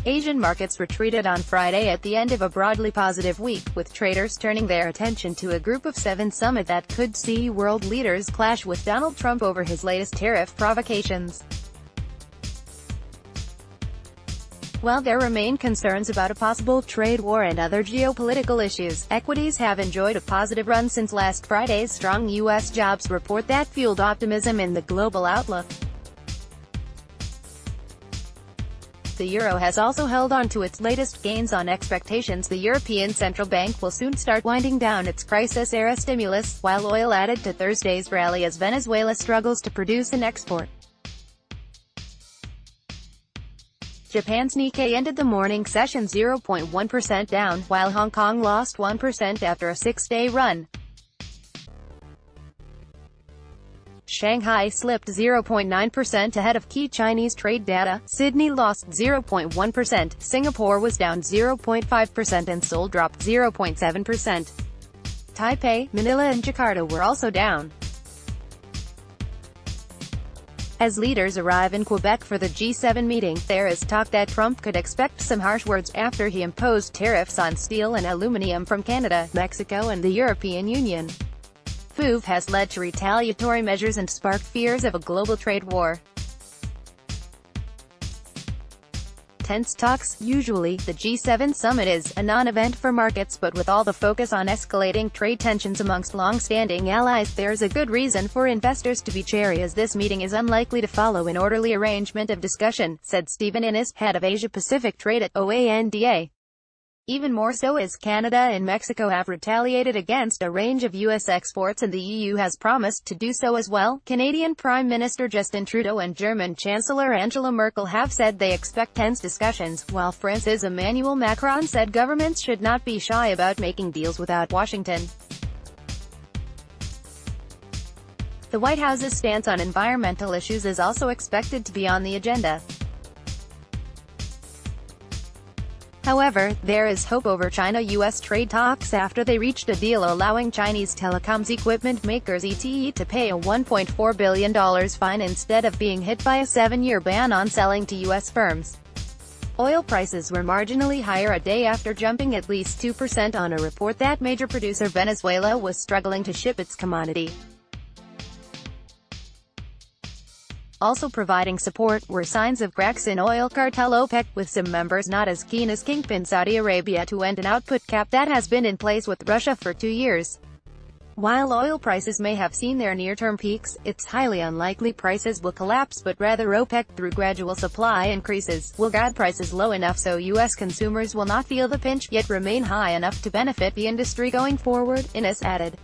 Asian markets retreated on Friday at the end of a broadly positive week, with traders turning their attention to a Group of Seven summit that could see world leaders clash with Donald Trump over his latest tariff provocations. While there remain concerns about a possible trade war and other geopolitical issues, equities have enjoyed a positive run since last Friday's strong U.S. jobs report that fueled optimism in the global outlook. The euro has also held on to its latest gains on expectations the European Central Bank will soon start winding down its crisis-era stimulus, while oil added to Thursday's rally as Venezuela struggles to produce and export. Japan's Nikkei ended the morning session 0.1% down, while Hong Kong lost 1% after a six-day run. Shanghai slipped 0.9% ahead of key Chinese trade data, Sydney lost 0.1%, Singapore was down 0.5% and Seoul dropped 0.7%. Taipei, Manila and Jakarta were also down. As leaders arrive in Quebec for the G7 meeting, there is talk that Trump could expect some harsh words after he imposed tariffs on steel and aluminum from Canada, Mexico and the European Union. Move has led to retaliatory measures and sparked fears of a global trade war. Tense talks. Usually, the G7 summit is a non-event for markets, but with all the focus on escalating trade tensions amongst long-standing allies, there's a good reason for investors to be chary, as this meeting is unlikely to follow an orderly arrangement of discussion, said Stephen Innes, head of Asia-Pacific Trade at OANDA. Even more so as Canada and Mexico have retaliated against a range of U.S. exports and the EU has promised to do so as well. Canadian Prime Minister Justin Trudeau and German Chancellor Angela Merkel have said they expect tense discussions, while France's Emmanuel Macron said governments should not be shy about making deals without Washington. The White House's stance on environmental issues is also expected to be on the agenda. However, there is hope over China-US trade talks after they reached a deal allowing Chinese telecoms equipment makers ZTE to pay a $1.4 billion fine instead of being hit by a 7-year ban on selling to U.S. firms. Oil prices were marginally higher a day after jumping at least 2% on a report that major producer Venezuela was struggling to ship its commodity. Also providing support were signs of cracks in oil cartel OPEC, with some members not as keen as Kingpin Saudi Arabia to end an output cap that has been in place with Russia for 2 years. While oil prices may have seen their near-term peaks, it's highly unlikely prices will collapse, but rather OPEC, through gradual supply increases, will guide prices low enough so U.S. consumers will not feel the pinch, yet remain high enough to benefit the industry going forward, Innes added.